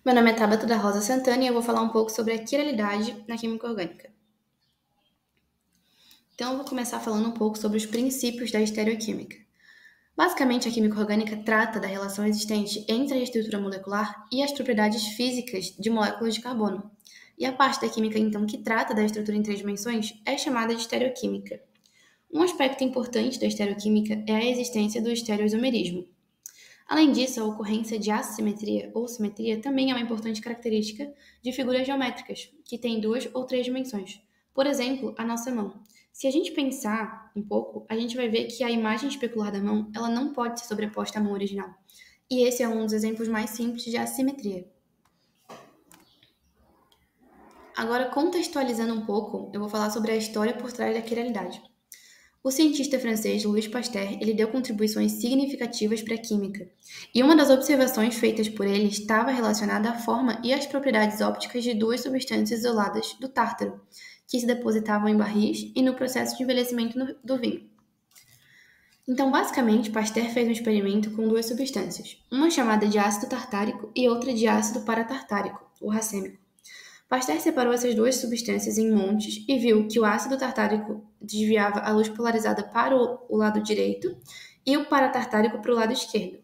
Meu nome é Tabata da Rosa Santana e eu vou falar um pouco sobre a quiralidade na química orgânica. Então, eu vou começar falando um pouco sobre os princípios da estereoquímica. Basicamente, a química orgânica trata da relação existente entre a estrutura molecular e as propriedades físicas de moléculas de carbono. E a parte da química, então, que trata da estrutura em três dimensões é chamada de estereoquímica. Um aspecto importante da estereoquímica é a existência do estereoisomerismo. Além disso, a ocorrência de assimetria ou simetria também é uma importante característica de figuras geométricas, que têm duas ou três dimensões. Por exemplo, a nossa mão. Se a gente pensar um pouco, a gente vai ver que a imagem especular da mão, ela não pode ser sobreposta à mão original. E esse é um dos exemplos mais simples de assimetria. Agora, contextualizando um pouco, eu vou falar sobre a história por trás da quiralidade. O cientista francês Louis Pasteur, ele deu contribuições significativas para a química, e uma das observações feitas por ele estava relacionada à forma e às propriedades ópticas de duas substâncias isoladas do tártaro, que se depositavam em barris e no processo de envelhecimento do vinho. Então, basicamente, Pasteur fez um experimento com duas substâncias, uma chamada de ácido tartárico e outra de ácido paratartárico, o racêmico. Pasteur separou essas duas substâncias em montes e viu que o ácido tartárico desviava a luz polarizada para o lado direito e o paratartárico para o lado esquerdo.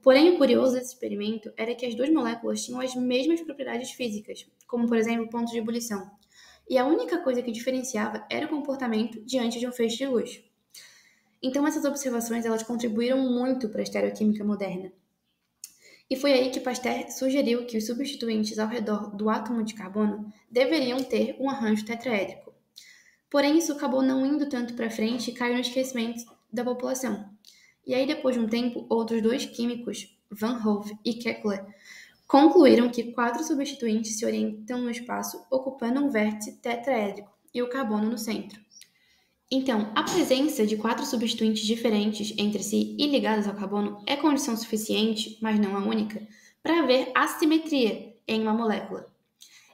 Porém, o curioso desse experimento era que as duas moléculas tinham as mesmas propriedades físicas, como, por exemplo, pontos de ebulição. E a única coisa que diferenciava era o comportamento diante de um feixe de luz. Então, essas observações elas contribuíram muito para a estereoquímica moderna. E foi aí que Pasteur sugeriu que os substituintes ao redor do átomo de carbono deveriam ter um arranjo tetraédrico. Porém, isso acabou não indo tanto para frente e caiu no esquecimento da população. E aí, depois de um tempo, outros dois químicos, Van Hove e Kepler, concluíram que quatro substituintes se orientam no espaço ocupando um vértice tetraédrico e o carbono no centro. Então, a presença de quatro substituintes diferentes entre si e ligados ao carbono é condição suficiente, mas não a única, para haver assimetria em uma molécula.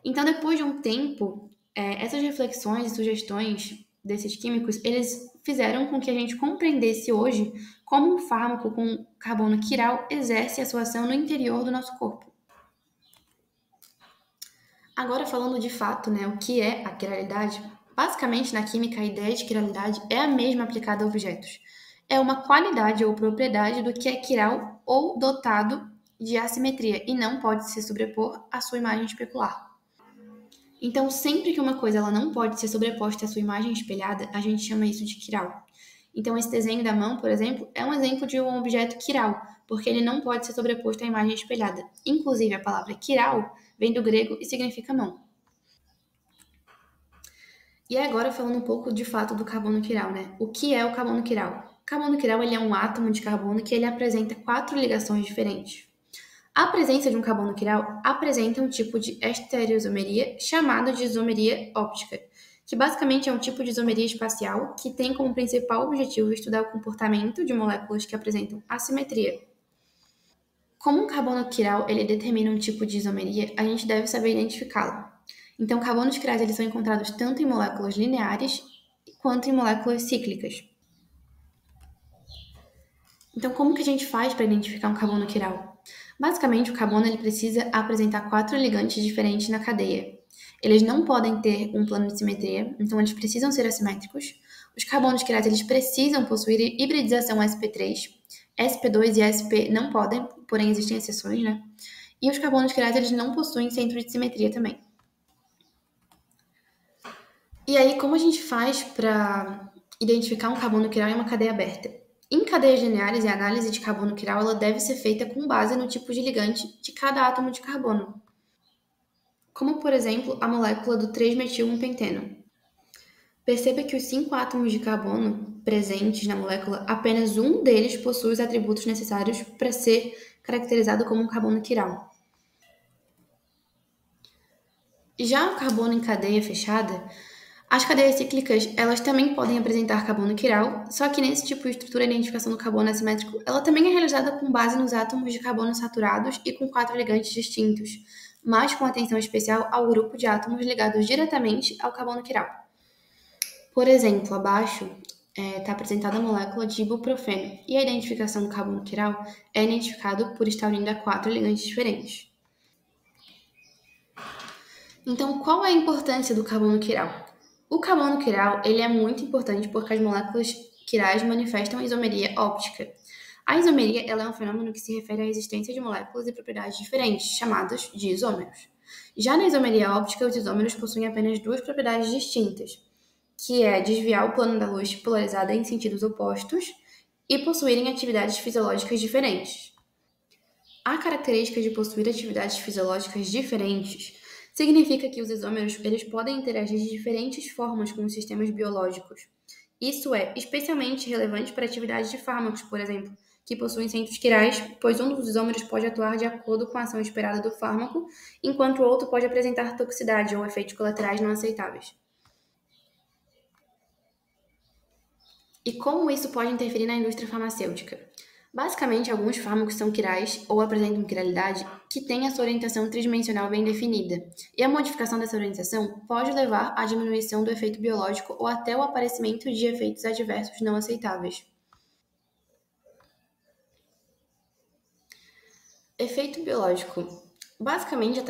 Então, depois de um tempo, essas reflexões e sugestões desses químicos, eles fizeram com que a gente compreendesse hoje como um fármaco com carbono quiral exerce a sua ação no interior do nosso corpo. Agora, falando de fato, né, o que é a quiralidade, basicamente na química a ideia de quiralidade é a mesma aplicada a objetos. É uma qualidade ou propriedade do que é quiral ou dotado de assimetria e não pode se sobrepor à sua imagem especular. Então, sempre que uma coisa ela não pode ser sobreposta à sua imagem espelhada, a gente chama isso de quiral. Então, esse desenho da mão, por exemplo, é um exemplo de um objeto quiral, porque ele não pode ser sobreposto à imagem espelhada. Inclusive, a palavra quiral vem do grego e significa mão. E agora falando um pouco de fato do carbono quiral, né? O que é o carbono quiral? O carbono quiral ele é um átomo de carbono que ele apresenta quatro ligações diferentes. A presença de um carbono quiral apresenta um tipo de estereoisomeria chamado de isomeria óptica, que basicamente é um tipo de isomeria espacial que tem como principal objetivo estudar o comportamento de moléculas que apresentam assimetria. Como um carbono quiral ele determina um tipo de isomeria, a gente deve saber identificá-lo. Então, carbonos quirais eles são encontrados tanto em moléculas lineares quanto em moléculas cíclicas. Então, como que a gente faz para identificar um carbono quiral? Basicamente, o carbono ele precisa apresentar quatro ligantes diferentes na cadeia. Eles não podem ter um plano de simetria, então eles precisam ser assimétricos. Os carbonos quirais eles precisam possuir hibridização sp3. sp2 e sp não podem, porém existem exceções, né? E os carbonos quirais eles não possuem centro de simetria também. E aí, como a gente faz para identificar um carbono quiral em uma cadeia aberta? Em cadeias lineares, a análise de carbono quiral ela deve ser feita com base no tipo de ligante de cada átomo de carbono, como, por exemplo, a molécula do 3-metil-1-penteno. Perceba que os 5 átomos de carbono presentes na molécula, apenas um deles possui os atributos necessários para ser caracterizado como um carbono quiral. Já o carbono em cadeia fechada, as cadeias cíclicas, elas também podem apresentar carbono quiral, só que nesse tipo de estrutura, a identificação do carbono assimétrico, ela também é realizada com base nos átomos de carbono saturados e com 4 ligantes distintos, mas com atenção especial ao grupo de átomos ligados diretamente ao carbono quiral. Por exemplo, abaixo está apresentada a molécula de ibuprofeno, e a identificação do carbono quiral é identificado por estar unindo a 4 ligantes diferentes. Então, qual é a importância do carbono quiral? O carbono quiral ele é muito importante porque as moléculas quirais manifestam isomeria óptica. A isomeria ela é um fenômeno que se refere à existência de moléculas e propriedades diferentes, chamadas de isômeros. Já na isomeria óptica, os isômeros possuem apenas duas propriedades distintas, que é desviar o plano da luz polarizada em sentidos opostos e possuírem atividades fisiológicas diferentes. A característica de possuir atividades fisiológicas diferentes significa que os isômeros eles podem interagir de diferentes formas com os sistemas biológicos. Isso é especialmente relevante para atividades de fármacos, por exemplo, que possuem centros quirais, pois um dos isômeros pode atuar de acordo com a ação esperada do fármaco, enquanto o outro pode apresentar toxicidade ou efeitos colaterais não aceitáveis. E como isso pode interferir na indústria farmacêutica? Basicamente, alguns fármacos são quirais ou apresentam quiralidade que têm a sua orientação tridimensional bem definida, e a modificação dessa orientação pode levar à diminuição do efeito biológico ou até o aparecimento de efeitos adversos não aceitáveis. Efeito biológico. Basicamente, a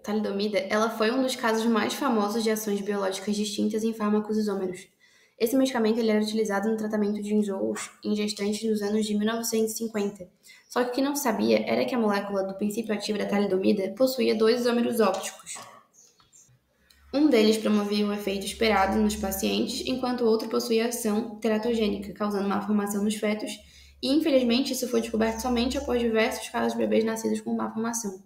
talidomida ela foi um dos casos mais famosos de ações biológicas distintas em fármacos isômeros. Esse medicamento ele era utilizado no tratamento de enjoos em gestantes nos anos de 1950. Só que o que não se sabia era que a molécula do princípio ativo da talidomida possuía dois isômeros ópticos. Um deles promovia o efeito esperado nos pacientes, enquanto o outro possuía ação teratogênica, causando malformação nos fetos, e infelizmente isso foi descoberto somente após diversos casos de bebês nascidos com malformação.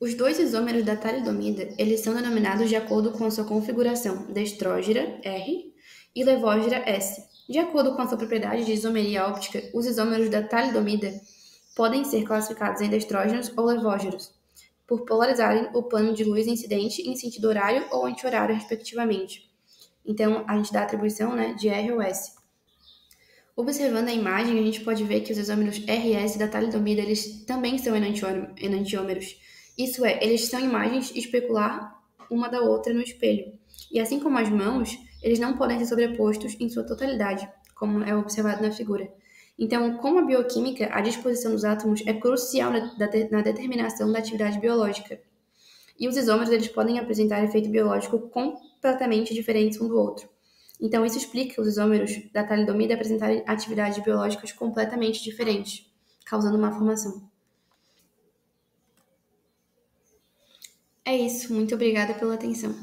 Os dois isômeros da talidomida, eles são denominados de acordo com a sua configuração, destrógira, R, e levógira, S. De acordo com a sua propriedade de isomeria óptica, os isômeros da talidomida podem ser classificados em destrógenos ou levógeros, por polarizarem o plano de luz incidente em sentido horário ou anti-horário, respectivamente. Então, a gente dá a atribuição, né, de R ou S. Observando a imagem, a gente pode ver que os isômeros RS da talidomida eles também são enantiômeros. Isso é, eles são imagens especular uma da outra no espelho. E assim como as mãos, eles não podem ser sobrepostos em sua totalidade, como é observado na figura. Então, como a bioquímica, a disposição dos átomos é crucial na determinação da atividade biológica. E os isômeros eles podem apresentar efeito biológico completamente diferentes um do outro. Então, isso explica os isômeros da talidomida apresentarem atividades biológicas completamente diferentes, causando uma formação. É isso, muito obrigada pela atenção.